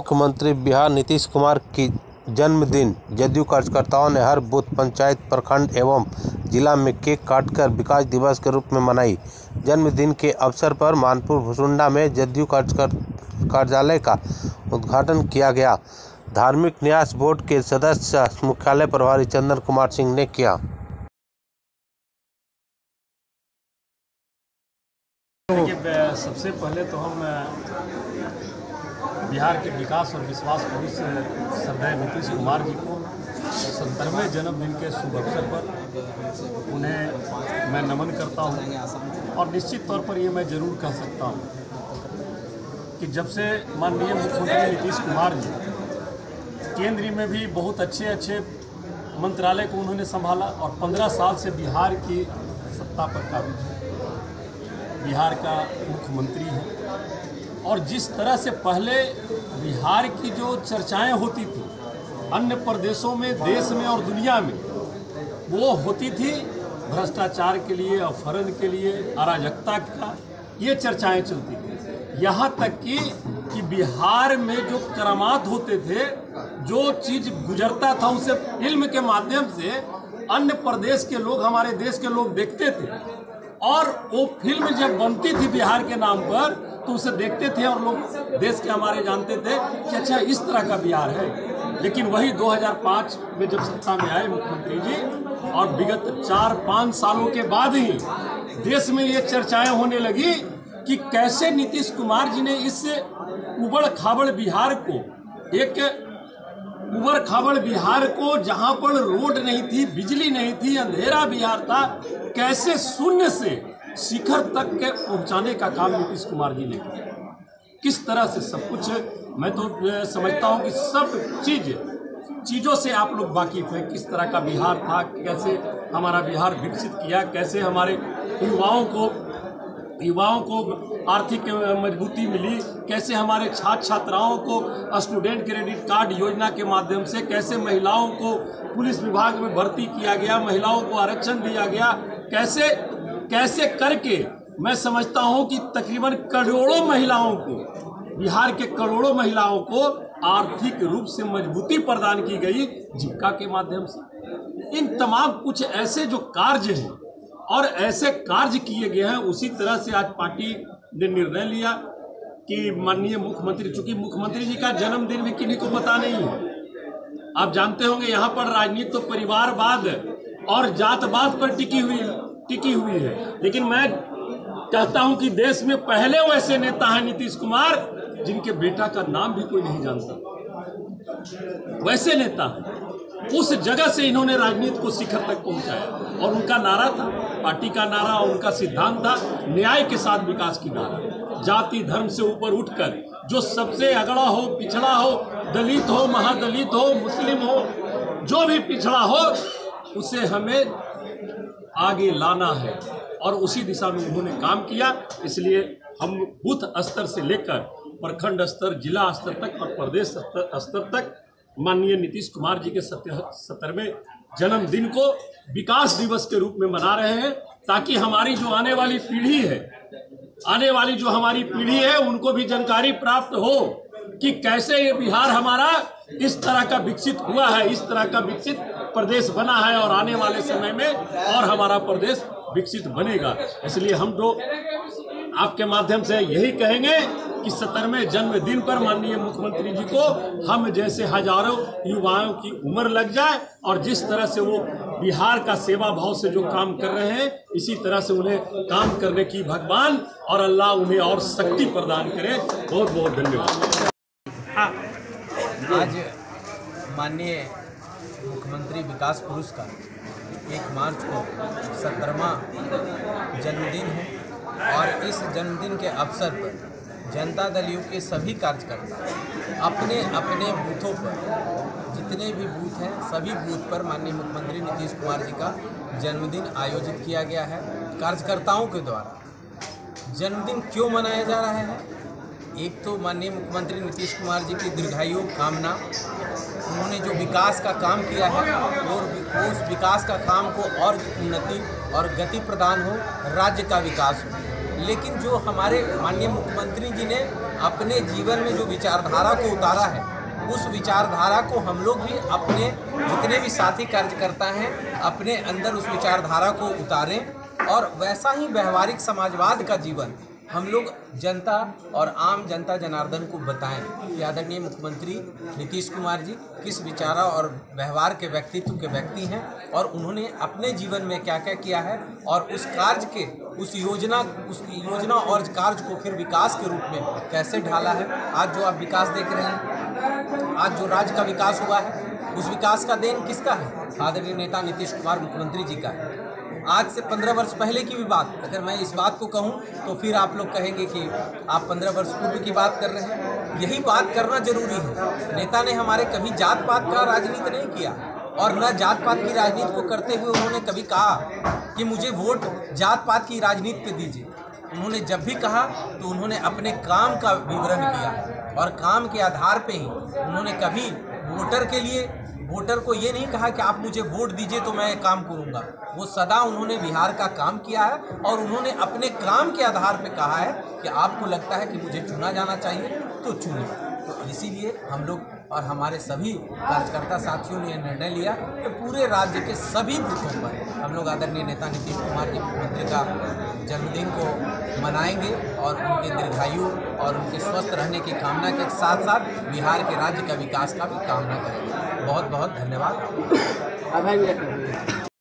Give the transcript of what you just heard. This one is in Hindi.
मुख्यमंत्री बिहार नीतीश कुमार की जन्मदिन जदयू कार्यकर्ताओं ने हर बूथ, पंचायत, प्रखंड एवं जिला में केक काटकर विकास दिवस के रूप में मनाई। जन्मदिन के अवसर पर मानपुर भुसुंडा में जदयू कार्यालय का उद्घाटन किया गया। धार्मिक न्यास बोर्ड के सदस्य मुख्यालय प्रभारी चंदन कुमार सिंह ने किया। सबसे पहले तो हम बिहार के विकास और विश्वास पुरुष श्रद्धेय नीतीश कुमार जी को 70वें जन्मदिन के शुभ अवसर पर उन्हें मैं नमन करता हूं। और निश्चित तौर पर ये मैं ज़रूर कह सकता हूं कि जब से माननीय मुख्यमंत्री नीतीश कुमार जी केंद्र में भी बहुत अच्छे मंत्रालय को उन्होंने संभाला और 15 साल से बिहार की सत्ता पर काबिज है, बिहार का मुख्यमंत्री है। और जिस तरह से पहले बिहार की जो चर्चाएं होती थी अन्य प्रदेशों में, देश में और दुनिया में, वो होती थी भ्रष्टाचार के लिए, अपहरण के लिए, अराजकता का, ये चर्चाएं चलती थी। यहाँ तक कि बिहार में जो करामात होते थे, जो चीज़ गुजरता था उसे फिल्म के माध्यम से अन्य प्रदेश के लोग, हमारे देश के लोग देखते थे। और वो फिल्म जब बनती थी बिहार के नाम पर तो उसे देखते थे और लोग देश के हमारे जानते थे कि अच्छा इस तरह का बिहार है। लेकिन वही 2005 में जब सत्ता में आए मुख्यमंत्री जी और विगत 4-5 सालों के बाद ही देश में ये चर्चाएं होने लगी कि कैसे नीतीश कुमार जी ने इस उबड़ खाबड़ बिहार को, जहां पर रोड नहीं थी, बिजली नहीं थी, अंधेरा बिहार था, कैसे शून्य से शिखर तक के पहुंचाने का काम नीतीश कुमार जी ने किया। किस तरह से सब कुछ, मैं तो समझता हूं कि सब चीज़ों से आप लोग वाकिफ हैं। किस तरह का बिहार था, कैसे हमारा बिहार विकसित किया, कैसे हमारे युवाओं को आर्थिक मजबूती मिली, कैसे हमारे छात्र छात्राओं को स्टूडेंट क्रेडिट कार्ड योजना के माध्यम से, कैसे महिलाओं को पुलिस विभाग में भर्ती किया गया, महिलाओं को आरक्षण दिया गया, कैसे करके मैं समझता हूं कि तकरीबन करोड़ों महिलाओं को, बिहार के करोड़ों महिलाओं को आर्थिक रूप से मजबूती प्रदान की गई जीविका के माध्यम से। इन तमाम कुछ ऐसे जो कार्य हैं और ऐसे कार्य किए गए हैं, उसी तरह से आज पार्टी ने निर्णय लिया कि माननीय मुख्यमंत्री, चूंकि मुख्यमंत्री जी का जन्मदिन भी किन्हीं को पता नहीं है, आप जानते होंगे यहाँ पर राजनीति तो परिवारवाद और जातवाद पर टिकी हुई है। लेकिन मैं कहता हूं कि देश में पहले वैसे नेता हैं नीतीश कुमार जिनके बेटा का नाम भी कोई नहीं जानता, वैसे नेता हैं। उस जगह से इन्होंने राजनीति को शिखर तक पहुंचाया और उनका नारा था, पार्टी का नारा, उनका सिद्धांत था न्याय के साथ विकास की नारा। जाति धर्म से ऊपर उठकर जो सबसे अगड़ा हो, पिछड़ा हो, दलित हो, महादलित हो, मुस्लिम हो, जो भी पिछड़ा हो, उसे हमें आगे लाना है और उसी दिशा में उन्होंने काम किया। इसलिए हम बूथ स्तर से लेकर प्रखंड स्तर, जिला स्तर तक और प्रदेश स्तर तक माननीय नीतीश कुमार जी के 70वें जन्मदिन को विकास दिवस के रूप में मना रहे हैं, ताकि हमारी जो आने वाली पीढ़ी है उनको भी जानकारी प्राप्त हो कि कैसे ये बिहार हमारा इस तरह का विकसित हुआ है, इस तरह का विकसित प्रदेश बना है और आने वाले समय में और हमारा प्रदेश विकसित बनेगा। इसलिए हम तो आपके माध्यम से यही कहेंगे कि 70वें जन्मदिन पर माननीय मुख्यमंत्री जी को हम जैसे हजारों युवाओं की उम्र लग जाए और जिस तरह से वो बिहार का सेवा भाव से जो काम कर रहे हैं, इसी तरह से उन्हें काम करने की भगवान और अल्लाह उन्हें और शक्ति प्रदान करे। बहुत बहुत धन्यवाद। आज माननीय मुख्यमंत्री विकास पुरुष का 1 मार्च को 70वां जन्मदिन है और इस जन्मदिन के अवसर पर जनता दल यू के सभी कार्यकर्ता अपने अपने बूथों पर, जितने भी बूथ हैं सभी बूथ पर माननीय मुख्यमंत्री नीतीश कुमार जी का जन्मदिन आयोजित किया गया है। कार्यकर्ताओं के द्वारा जन्मदिन क्यों मनाया जा रहा है? एक तो माननीय मुख्यमंत्री नीतीश कुमार जी की दीर्घायु कामना, उन्होंने जो विकास का काम किया है और उस विकास का काम को और उन्नति और गति प्रदान हो, राज्य का विकास हो। लेकिन जो हमारे माननीय मुख्यमंत्री जी ने अपने जीवन में जो विचारधारा को उतारा है, उस विचारधारा को हम लोग भी अपने जितने भी साथी कार्यकर्ता हैं अपने अंदर उस विचारधारा को उतारें और वैसा ही व्यवहारिक समाजवाद का जीवन हम लोग जनता और आम जनता जनार्दन को बताएं कि आदरणीय मुख्यमंत्री नीतीश कुमार जी किस विचारा और व्यवहार के व्यक्तित्व के व्यक्ति हैं और उन्होंने अपने जीवन में क्या क्या किया है और उस कार्य के उस योजना और कार्य को फिर विकास के रूप में कैसे ढाला है। आज जो आप विकास देख रहे हैं, आज जो राज्य का विकास हुआ है, उस विकास का देन किसका है? आदरणीय नेता नीतीश कुमार मुख्यमंत्री जी का है। आज से 15 वर्ष पहले की भी बात अगर मैं इस बात को कहूं तो फिर आप लोग कहेंगे कि आप 15 वर्ष पूर्व की बात कर रहे हैं। यही बात करना जरूरी है। नेता ने हमारे कभी जात पात का राजनीति नहीं किया और न जात पात की राजनीति को करते हुए उन्होंने कभी कहा कि मुझे वोट जात पात की राजनीति पे दीजिए। उन्होंने जब भी कहा तो उन्होंने अपने काम का विवरण किया और काम के आधार पे ही उन्होंने कभी वोटर को ये नहीं कहा कि आप मुझे वोट दीजिए तो मैं काम करूंगा। वो सदा उन्होंने बिहार का काम किया है और उन्होंने अपने काम के आधार पे कहा है कि आपको लगता है कि मुझे चुना जाना चाहिए तो चुनिए। तो इसीलिए हम लोग और हमारे सभी कार्यकर्ता साथियों ने निर्णय लिया कि पूरे राज्य के सभी बूथों पर हम लोग आदरणीय नेता नीतीश कुमार जी मुख्यमंत्री का जन्मदिन को मनाएंगे और उनके दीर्घायु और उनके स्वस्थ रहने की कामना के साथ साथ बिहार के राज्य का विकास का भी कामना करेंगे। बहुत बहुत धन्यवाद।